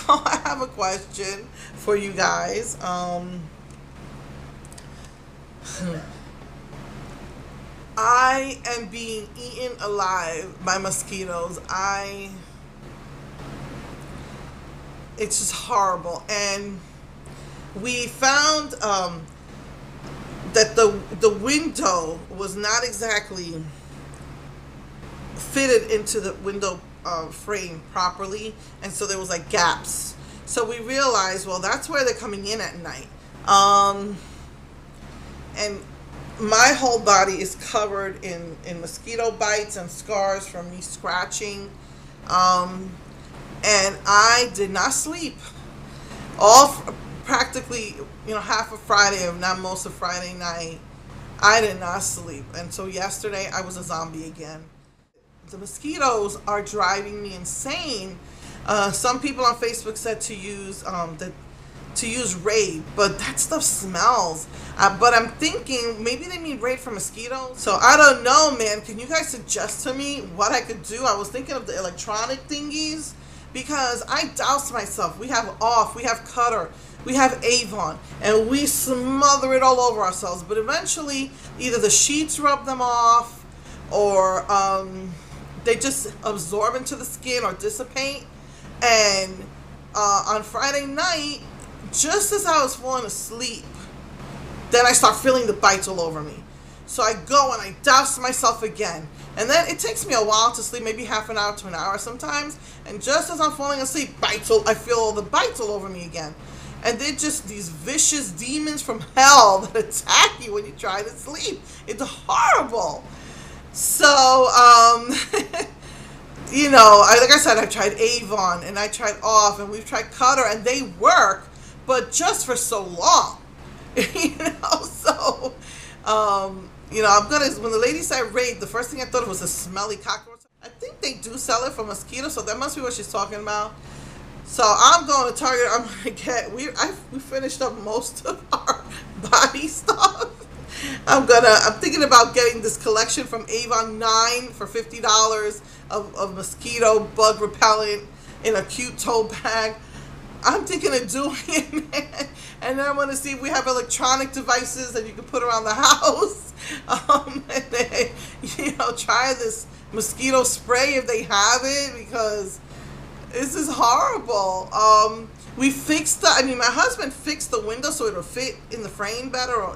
I have a question for you guys. I am being eaten alive by mosquitoes. It's just horrible. And we found that the window was not exactly fitted into the window frame properly, and so there was like gaps. So we realized, well, that's where they're coming in at night. And my whole body is covered in mosquito bites and scars from me scratching. And I did not sleep practically, half of Friday, if not most of Friday night. I did not sleep. And so yesterday I was a zombie again. The mosquitoes are driving me insane. Some people on Facebook said to use Raid, but that stuff smells. But I'm thinking maybe they mean Raid for mosquitoes. So I don't know, man. Can you guys suggest to me what I could do? I was thinking of the electronic thingies, because I douse myself. We have Off, we have Cutter, we have Avon, and we smother it all over ourselves. But eventually, either the sheets rub them off, or they just absorb into the skin or dissipate. And on Friday night, just as I was falling asleep, then I start feeling the bites all over me. So I go and I douse myself again. And then it takes me a while to sleep, maybe half an hour to an hour sometimes. And just as I'm falling asleep, I feel all the bites all over me again. And they're just these vicious demons from hell that attack you when you try to sleep. It's horrible. So, like I said, I tried Avon and I tried Off and we've tried Cutter, and they work, but just for so long. So, I'm gonna, when the lady said Raid, the first thing I thought of was a smelly cockroach. I think they do sell it for mosquitoes, so that must be what she's talking about. So I'm going to Target. I'm gonna get, we finished up most of our body stuff. I'm thinking about getting this collection from Avon 9 for $50 of mosquito bug repellent in a cute tote bag. I'm thinking of doing it, man. And then I want to see if we have electronic devices that you can put around the house. And then, try this mosquito spray if they have it, because this is horrible. We fixed my husband fixed the window so it'll fit in the frame better,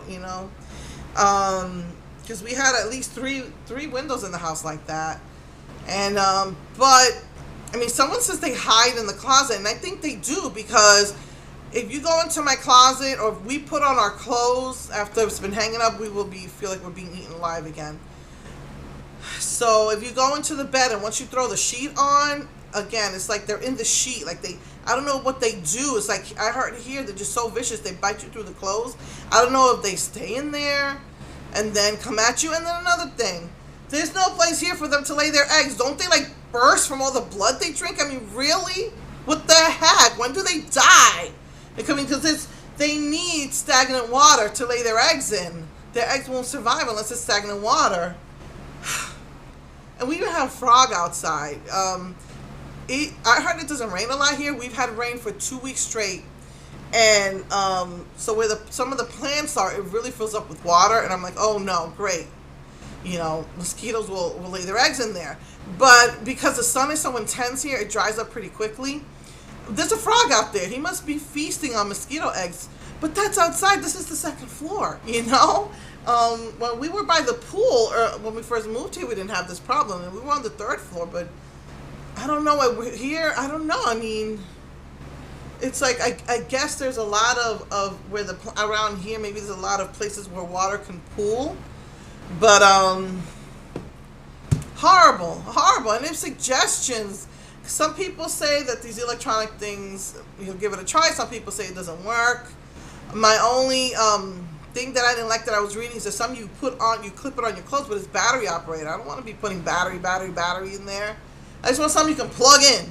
because we had at least three windows in the house like that. And, but, someone says they hide in the closet, and I think they do, because if you go into my closet or if we put on our clothes after it's been hanging up, we will feel like we're being eaten alive again. So if you go into the bed and once you throw the sheet on, again, it's like they're in the sheet. Like I don't know what they do. It's like, I heard here, they're just so vicious, they bite you through the clothes. I don't know if they stay in there and then come at you. And then another thing, there's no place here for them to lay their eggs. Don't they burst from all the blood they drink? Really? What the heck? When do they die? Because they need stagnant water to lay their eggs in. Their eggs won't survive unless it's stagnant water. And we even have frog outside. I heard it doesn't rain a lot here. We've had rain for 2 weeks straight. And so where some of the plants are, it really fills up with water. And I'm like, oh no, great. Mosquitoes will lay their eggs in there. But because the sun is so intense here, it dries up pretty quickly. There's a frog out there. He must be feasting on mosquito eggs. But that's outside. This is the second floor, When we were by the pool, or when we first moved here, we didn't have this problem. And we were on the third floor, but I don't know. Here, I don't know. It's like, I guess there's a lot of where around here, maybe there's a lot of places where water can pool. But, horrible. And there's suggestions. Some people say that these electronic things, give it a try. Some people say it doesn't work. My only thing that I didn't like that I was reading is that some you clip it on your clothes, but it's battery operated. I don't want to be putting battery in there. I just want something you can plug in,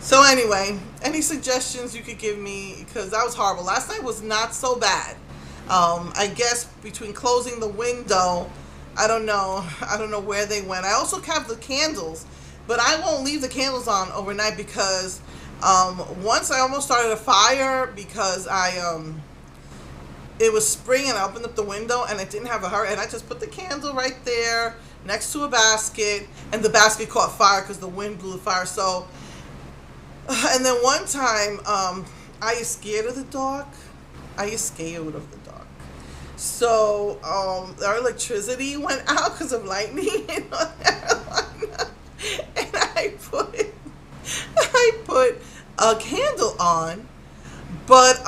So anyway, any suggestions you could give me, because that was horrible. Last night was not so bad. I guess between closing the window, I don't know where they went. I also kept the candles, But I won't leave the candles on overnight because once I almost started a fire because it was spring and I opened up the window and I didn't have a hurry and I just put the candle right there next to a basket and the basket caught fire because the wind blew the fire. So, and then one time, I is scared of the dark. I is scared of the dark. So, our electricity went out because of lightning in North Carolina. And I put a candle on, but,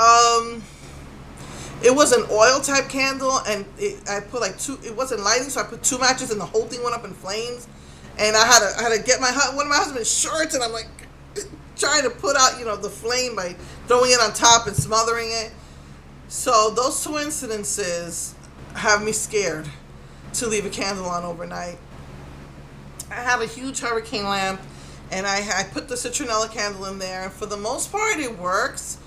it was an oil type candle, and I put like two. It wasn't lighting, so I put 2 matches, and the whole thing went up in flames. And I had to get one of my husband's shirts, and I'm like trying to put out the flame by throwing it on top and smothering it. So those 2 incidences have me scared to leave a candle on overnight. I have a huge hurricane lamp, and I put the citronella candle in there, and for the most part it works.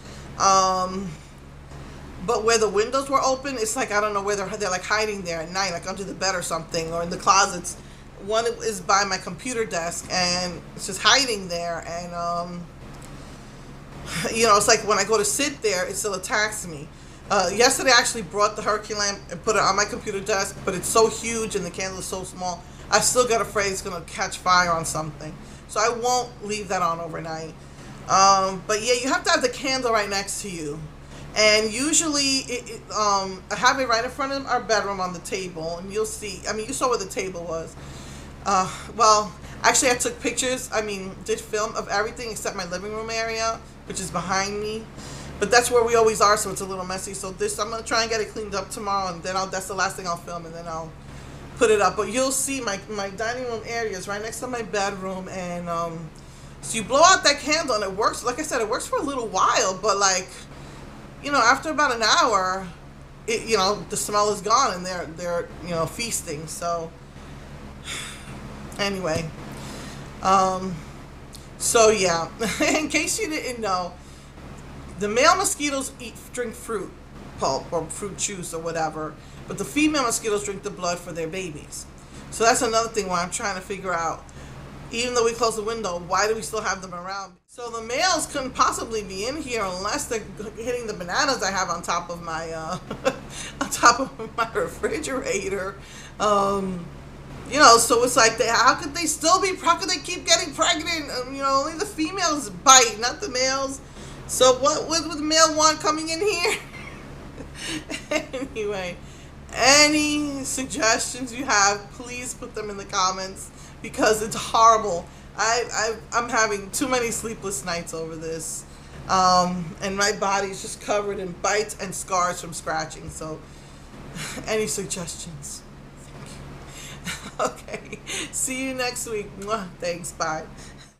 But where the windows were open, it's like I don't know where they're like hiding there at night, like under the bed or something, or in the closets. One is by my computer desk, and it's just hiding there. And it's like when I go to sit there, it still attacks me. Yesterday, I actually brought the hurricane lamp and put it on my computer desk, but it's so huge and the candle is so small. I still got afraid it's gonna catch fire on something, so I won't leave that on overnight. But yeah, you have to have the candle right next to you. And usually, I have it right in front of our bedroom on the table, and you'll see. I mean, you saw where the table was. Well, actually, I took pictures. Did film of everything except my living room area, which is behind me. But that's where we always are, so it's a little messy. So I'm gonna try and get it cleaned up tomorrow, and then that's the last thing I'll film, and then I'll put it up. But you'll see my dining room area is right next to my bedroom, and so you blow out that candle, and it works. Like I said, it works for a little while, but like. After about an hour, the smell is gone and they're feasting. So anyway, so yeah, in case you didn't know, the male mosquitoes drink fruit pulp or fruit juice or whatever, but the female mosquitoes drink the blood for their babies. So that's another thing why I'm trying to figure out, even though we closed the window, why do we still have them around? So the males couldn't possibly be in here unless they're hitting the bananas I have on top of my refrigerator. So it's like, how could they keep getting pregnant? Only the females bite, not the males. So what would the male want coming in here? Anyway, any suggestions you have, please put them in the comments, because it's horrible. I'm having too many sleepless nights over this, and my body's just covered in bites and scars from scratching. So any suggestions? Thank you. Okay, see you next week. Thanks, bye.